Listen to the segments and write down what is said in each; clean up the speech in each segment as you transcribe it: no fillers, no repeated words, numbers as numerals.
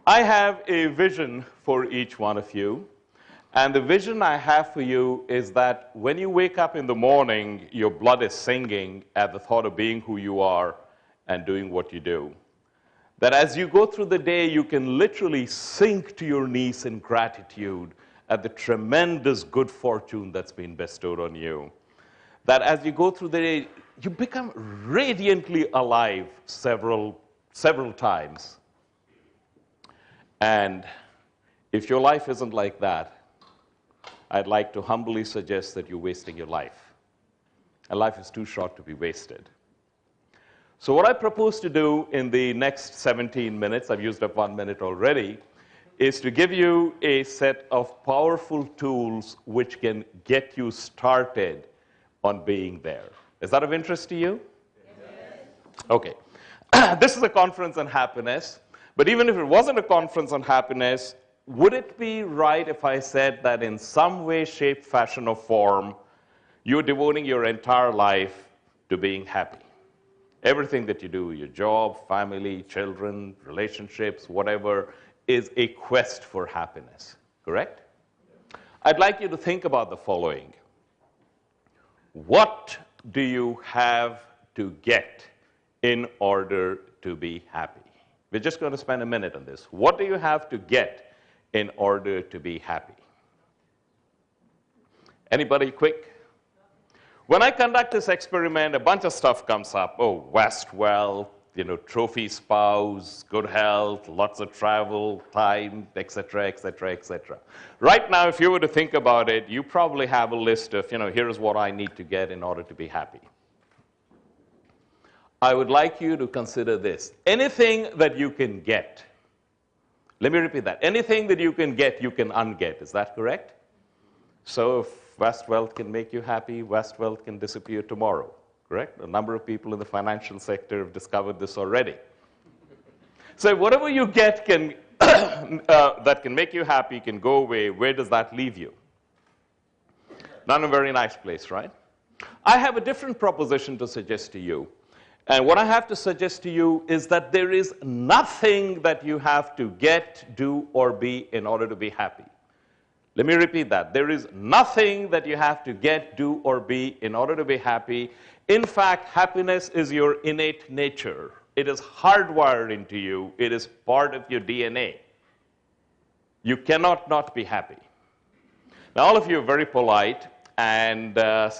I have a vision for each one of you. And the vision I have for you is that when you wake up in the morning, your blood is singing at the thought of being who you are and doing what you do. That as you go through the day, you can literally sink to your knees in gratitude at the tremendous good fortune that's been bestowed on you. That as you go through the day, you become radiantly alive several times. And if your life isn't like that, I'd like to humbly suggest that you're wasting your life. And life is too short to be wasted. So what I propose to do in the next 17 minutes, I've used up 1 minute already, is to give you a set of powerful tools which can get you started on being there. Is that of interest to you? Yes. Okay. This is a conference on happiness. But even if it wasn't a conference on happiness, would it be right if I said that in some way, shape, fashion, or form, you're devoting your entire life to being happy? Everything that you do, your job, family, children, relationships, whatever, is a quest for happiness, correct? I'd like you to think about the following. What do you have to get in order to be happy? We're just going to spend a minute on this. What do you have to get in order to be happy? Anybody quick? When I conduct this experiment, a bunch of stuff comes up. Oh, vast wealth, trophy spouse, good health, lots of travel, time, etc., etc., etc. Right now, if you were to think about it, you probably have a list of, here's what I need to get in order to be happy. I would like you to consider this. Anything that you can get. Let me repeat that. Anything that you can get, you can unget. Is that correct? So if vast wealth can make you happy, vast wealth can disappear tomorrow. Correct? A number of people in the financial sector have discovered this already. So whatever you get can that can make you happy can go away. Where does that leave you? Not in a very nice place, right? I have a different proposition to suggest to you. And what I have to suggest to you is that there is nothing that you have to get, do, or be in order to be happy. Let me repeat that. There is nothing that you have to get, do, or be in order to be happy. In fact, happiness is your innate nature. It is hardwired into you. It is part of your DNA. You cannot not be happy. Now, all of you are very polite. And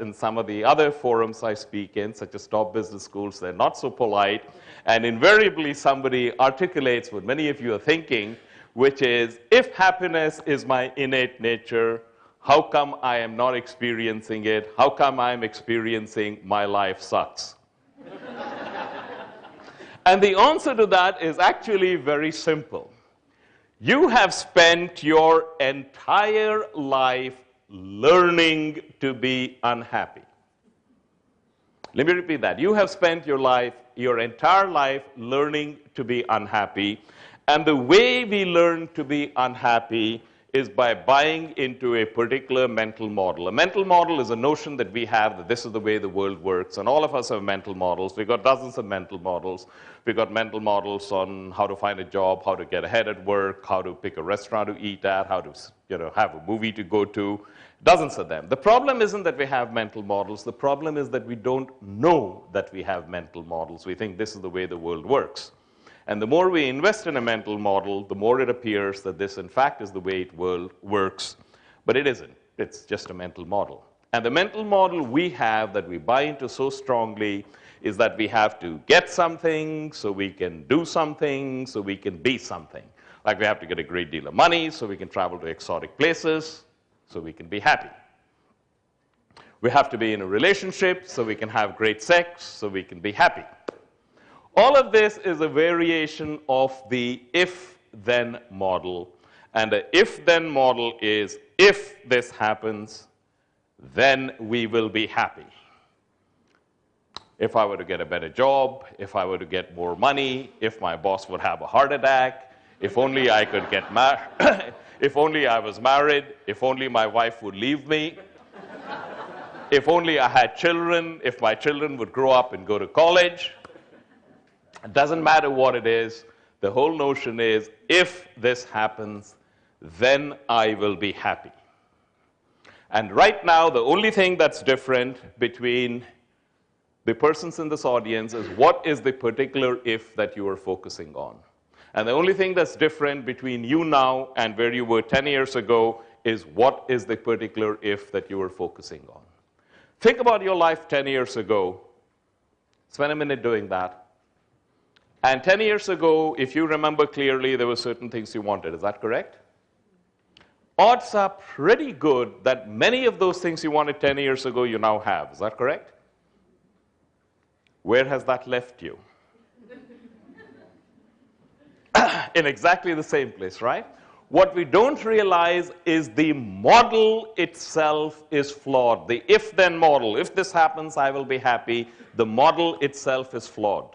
in some of the other forums I speak in, such as top business schools, they're not so polite. And invariably, somebody articulates what many of you are thinking, which is, if happiness is my innate nature, how come I am not experiencing it? How come I'm experiencing my life sucks? And the answer to that is actually very simple. You have spent your entire life learning to be unhappy. Let me repeat that. You have spent your entire life learning to be unhappy. And the way we learn to be unhappy is by buying into a particular mental model. A mental model is a notion that we have that this is the way the world works. And all of us have mental models. We've got dozens of mental models. We've got mental models on how to find a job, how to get ahead at work, how to pick a restaurant to eat at, how to have a movie to go to. Dozens of them. The problem isn't that we have mental models. The problem is that we don't know that we have mental models. We think this is the way the world works. And the more we invest in a mental model, the more it appears that this, in fact, is the way the world works. But it isn't. It's just a mental model. And the mental model we have that we buy into so strongly is that we have to get something so we can do something so we can be something. Like we have to get a great deal of money so we can travel to exotic places so we can be happy. We have to be in a relationship so we can have great sex so we can be happy. All of this is a variation of the if-then model. And the if-then model is, if this happens, then we will be happy. If I were to get a better job, if I were to get more money, if my boss would have a heart attack, if only I could get married, if only I was married, if only my wife would leave me, if only I had children, if my children would grow up and go to college. It doesn't matter what it is. The whole notion is, if this happens, then I will be happy. And right now, the only thing that's different between the persons in this audience is what is the particular if that you are focusing on. And the only thing that's different between you now and where you were 10 years ago is what is the particular if that you were focusing on. Think about your life 10 years ago. Spend a minute doing that. And 10 years ago, if you remember clearly, there were certain things you wanted. Is that correct? Odds are pretty good that many of those things you wanted 10 years ago you now have. Is that correct? Where has that left you? In exactly the same place, right? What we don't realize is the model itself is flawed. The if-then model, if this happens, I will be happy, the model itself is flawed.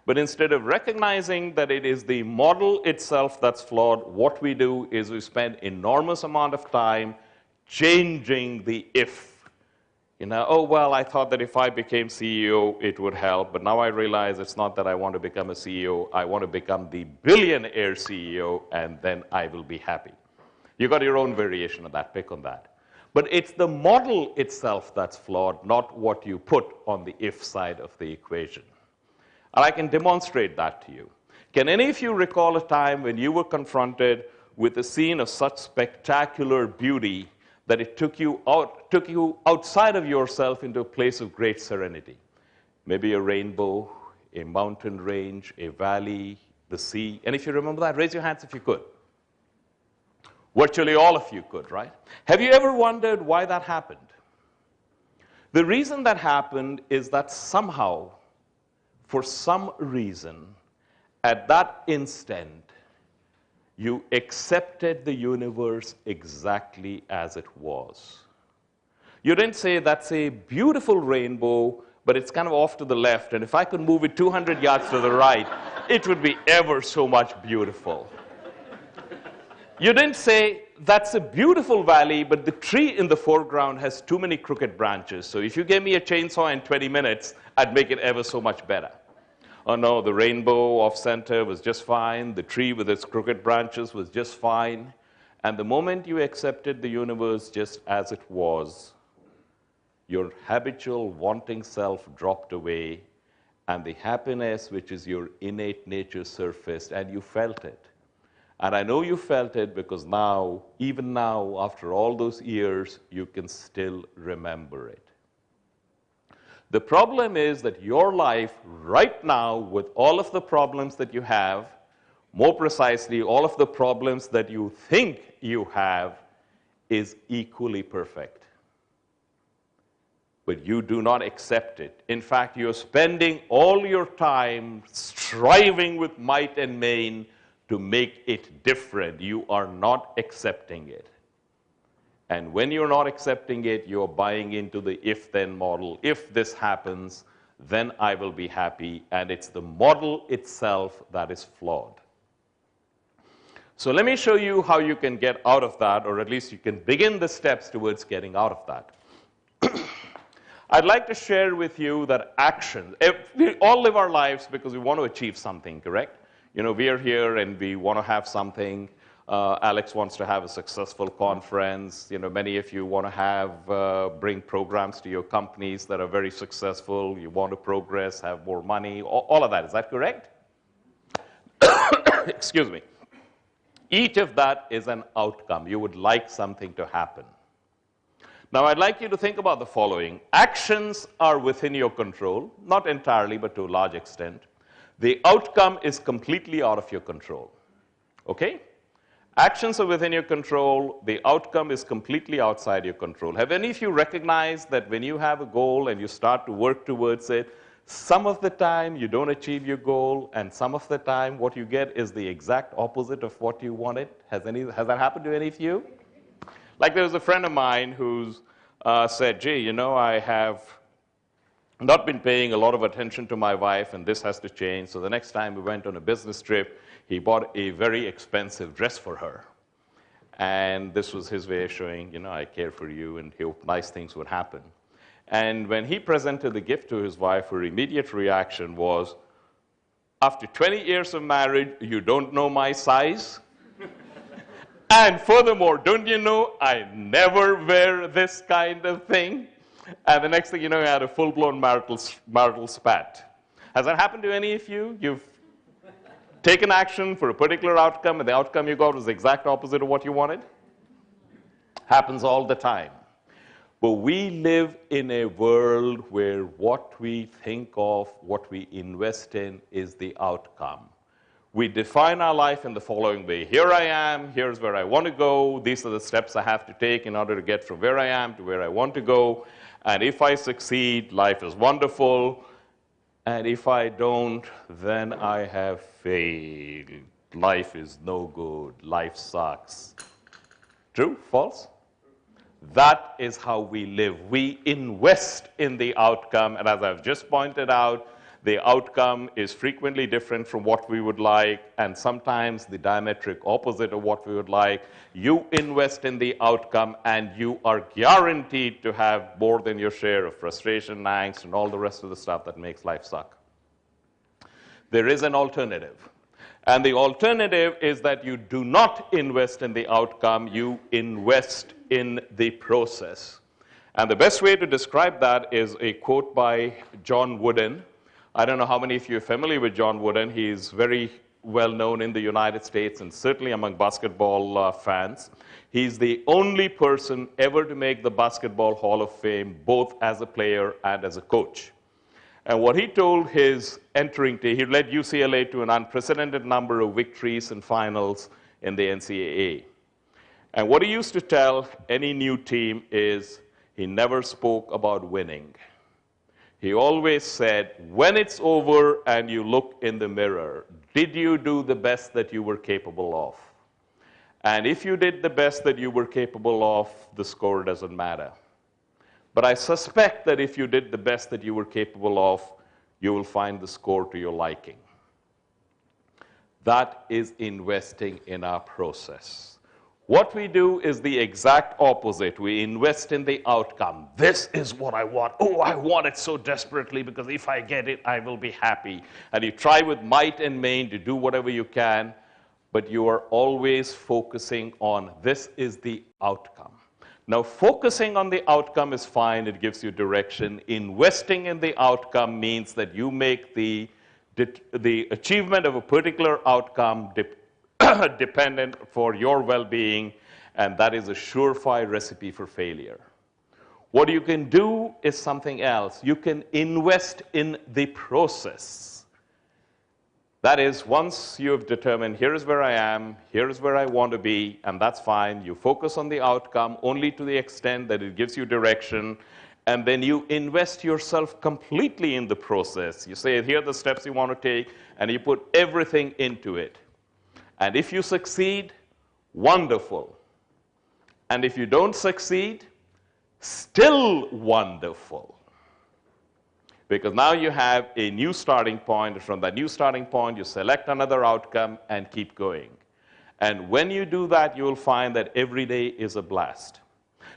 But instead of recognizing that it is the model itself that's flawed, what we do is we spend enormous amount of time changing the if. Oh, well, I thought that if I became CEO, it would help. But now I realize it's not that I want to become a CEO. I want to become the billionaire CEO, and then I will be happy. You got your own variation of that. Pick on that. But it's the model itself that's flawed, not what you put on the if side of the equation. And I can demonstrate that to you. Can any of you recall a time when you were confronted with a scene of such spectacular beauty that it took you outside of yourself into a place of great serenity? Maybe a rainbow, a mountain range, a valley, the sea. And if you remember that, raise your hands if you could. Virtually all of you could, right? Have you ever wondered why that happened? The reason that happened is that somehow, for some reason, at that instant, you accepted the universe exactly as it was. You didn't say, that's a beautiful rainbow, but it's kind of off to the left, and if I could move it 200 yards to the right, it would be ever so much beautiful. You didn't say, that's a beautiful valley, but the tree in the foreground has too many crooked branches, so if you gave me a chainsaw in 20 minutes, I'd make it ever so much better. Oh no, the rainbow off center was just fine. The tree with its crooked branches was just fine. And the moment you accepted the universe just as it was, your habitual wanting self dropped away, and the happiness, which is your innate nature, surfaced, and you felt it. And I know you felt it because now, even now, after all those years, you can still remember it. The problem is that your life right now, with all of the problems that you have, more precisely, all of the problems that you think you have, is equally perfect. But you do not accept it. In fact, you're spending all your time striving with might and main to make it different. You are not accepting it. And when you're not accepting it, you're buying into the if-then model. If this happens, then I will be happy. And it's the model itself that is flawed. So let me show you how you can get out of that, or at least you can begin the steps towards getting out of that. I'd like to share with you that action. We all live our lives because we want to achieve something, correct? We are here and we want to have something. Alex wants to have a successful conference. Many of you want to bring programs to your companies that are very successful. You want to progress, have more money, all of that. Is that correct? Excuse me. Each of that is an outcome. You would like something to happen. Now, I'd like you to think about the following. Actions are within your control, not entirely, but to a large extent. The outcome is completely out of your control. Okay? Actions are within your control. The outcome is completely outside your control. Have any of you recognized that when you have a goal and you start to work towards it, some of the time you don't achieve your goal, and some of the time what you get is the exact opposite of what you wanted? Has that happened to any of you? Like there was a friend of mine who said, gee, I have not been paying a lot of attention to my wife, and this has to change. So the next time we went on a business trip, he bought a very expensive dress for her. And this was his way of showing, I care for you, and he hoped nice things would happen. And when he presented the gift to his wife, her immediate reaction was, After 20 years of marriage, you don't know my size. And furthermore, don't you know I never wear this kind of thing? And the next thing you know, you had a full-blown marital spat. Has that happened to any of you? You've taken action for a particular outcome, and the outcome you got was the exact opposite of what you wanted? Happens all the time. But we live in a world where what we think of, what we invest in, is the outcome. We define our life in the following way. Here I am, here's where I want to go, these are the steps I have to take in order to get from where I am to where I want to go. And if I succeed, life is wonderful. And if I don't, then I have failed. Life is no good. Life sucks. True? False? That is how we live. We invest in the outcome. And as I've just pointed out, the outcome is frequently different from what we would like, and sometimes the diametric opposite of what we would like. You invest in the outcome, and you are guaranteed to have more than your share of frustration, angst, and all the rest of the stuff that makes life suck. There is an alternative. And the alternative is that you do not invest in the outcome, you invest in the process. And the best way to describe that is a quote by John Wooden. I don't know how many of you are familiar with John Wooden. He's very well known in the United States and certainly among basketball fans. He's the only person ever to make the Basketball Hall of Fame, both as a player and as a coach. And what he told his entering team, he led UCLA to an unprecedented number of victories and finals in the NCAA. And what he used to tell any new team is he never spoke about winning. He always said, when it's over and you look in the mirror, did you do the best that you were capable of? And if you did the best that you were capable of, the score doesn't matter. But I suspect that if you did the best that you were capable of, you will find the score to your liking. That is investing in our process. What we do is the exact opposite. We invest in the outcome. This is what I want. Oh, I want it so desperately because if I get it, I will be happy. And you try with might and main to do whatever you can, but you are always focusing on this is the outcome. Now, focusing on the outcome is fine. It gives you direction. Investing in the outcome means that you make the achievement of a particular outcome dependent for your well-being, and that is a surefire recipe for failure. What you can do is something else. You can invest in the process. That is, once you have determined, here is where I am, here is where I want to be, and that's fine. You focus on the outcome only to the extent that it gives you direction, and then you invest yourself completely in the process. You say, here are the steps you want to take, and you put everything into it. And if you succeed, wonderful. And if you don't succeed, still wonderful. Because now you have a new starting point. From that new starting point, you select another outcome and keep going. And when you do that, you will find that every day is a blast.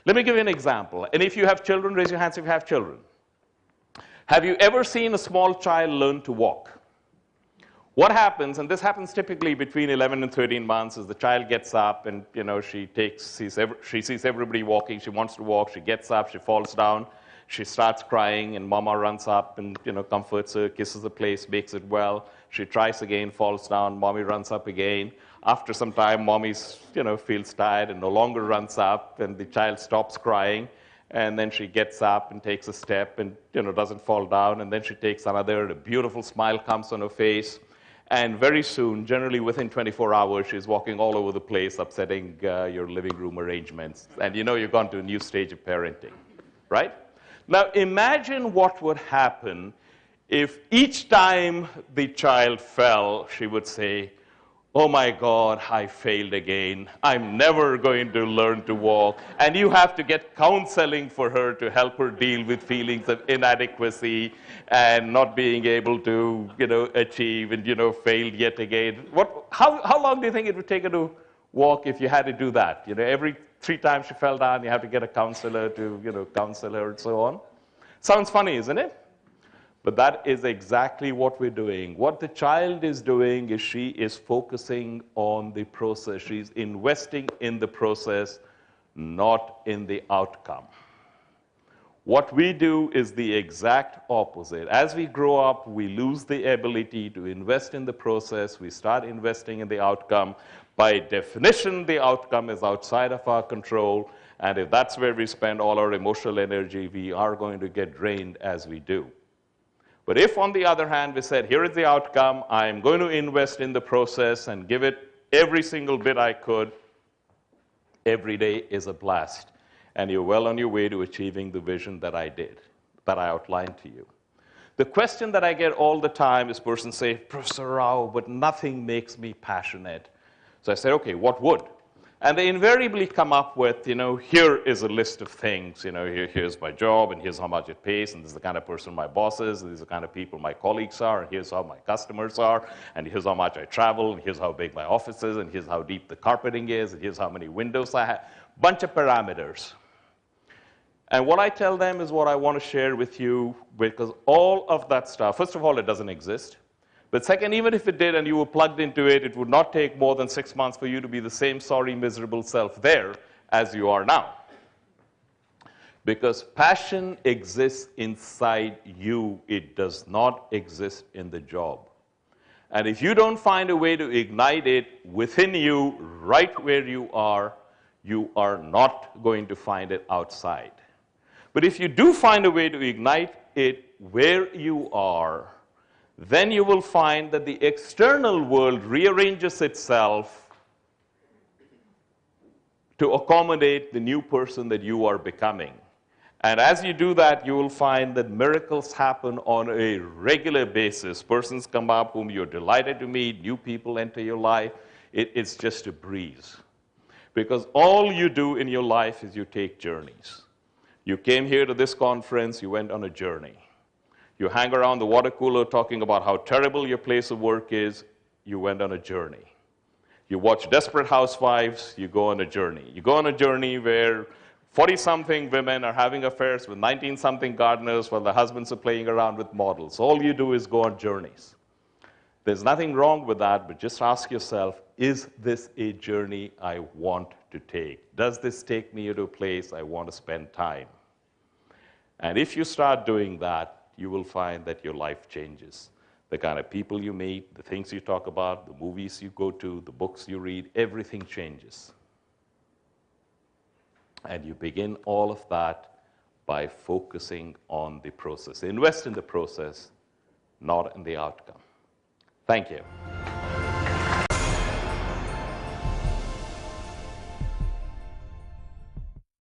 Let me give you an example. And if you have children, raise your hands if you have children. Have you ever seen a small child learn to walk? What happens, and this happens typically between 11 and 13 months, is the child gets up and she sees everybody walking. She wants to walk. She gets up. She falls down. She starts crying, and mama runs up and comforts her, kisses the place, makes it well. She tries again, falls down. Mommy runs up again. After some time, mommy feels tired and no longer runs up, and the child stops crying. And then she gets up and takes a step and doesn't fall down. And then she takes another. And a beautiful smile comes on her face. And very soon, generally within 24 hours, she's walking all over the place, upsetting your living room arrangements. And you've gone to a new stage of parenting, right? Now, imagine what would happen if each time the child fell, she would say, oh my God, I failed again. I'm never going to learn to walk. And you have to get counseling for her to help her deal with feelings of inadequacy and not being able to, achieve and, failed yet again. How long do you think it would take her to walk if you had to do that? Every 3 times she fell down, you have to get a counselor to, counsel her and so on. Sounds funny, isn't it? But that is exactly what we're doing. What the child is doing is she is focusing on the process. She's investing in the process, not in the outcome. What we do is the exact opposite. As we grow up, we lose the ability to invest in the process. We start investing in the outcome. By definition, the outcome is outside of our control. And if that's where we spend all our emotional energy, we are going to get drained as we do. But if, on the other hand, we said, here is the outcome, I'm going to invest in the process and give it every single bit I could, every day is a blast. And you're well on your way to achieving the vision that I outlined to you. The question that I get all the time is persons say, Professor Rao, but nothing makes me passionate. So I said, okay, what would? And they invariably come up with, here is a list of things. Here's my job, and here's how much it pays, and this is the kind of person my boss is, and these are the kind of people my colleagues are, and here's how my customers are, and here's how much I travel, and here's how big my office is, and here's how deep the carpeting is, and here's how many windows I have. Bunch of parameters. And what I tell them is what I want to share with you, because all of that stuff, first of all, it doesn't exist. But second, even if it did and you were plugged into it, it would not take more than 6 months for you to be the same sorry, miserable self there as you are now. Because passion exists inside you. It does not exist in the job. And if you don't find a way to ignite it within you, right where you are not going to find it outside. But if you do find a way to ignite it where you are, then you will find that the external world rearranges itself to accommodate the new person that you are becoming. And as you do that, you will find that miracles happen on a regular basis. Persons come up whom you're delighted to meet, new people enter your life. It's just a breeze. Because all you do in your life is you take journeys. You came here to this conference, you went on a journey. You hang around the water cooler talking about how terrible your place of work is, you went on a journey. You watch Desperate Housewives, you go on a journey. You go on a journey where 40-something women are having affairs with 19-something gardeners while the husbands are playing around with models. All you do is go on journeys. There's nothing wrong with that, but just ask yourself, is this a journey I want to take? Does this take me to a place I want to spend time? And if you start doing that, you will find that your life changes. The kind of people you meet, the things you talk about, the movies you go to, the books you read, everything changes. And you begin all of that by focusing on the process. Invest in the process, not in the outcome. Thank you.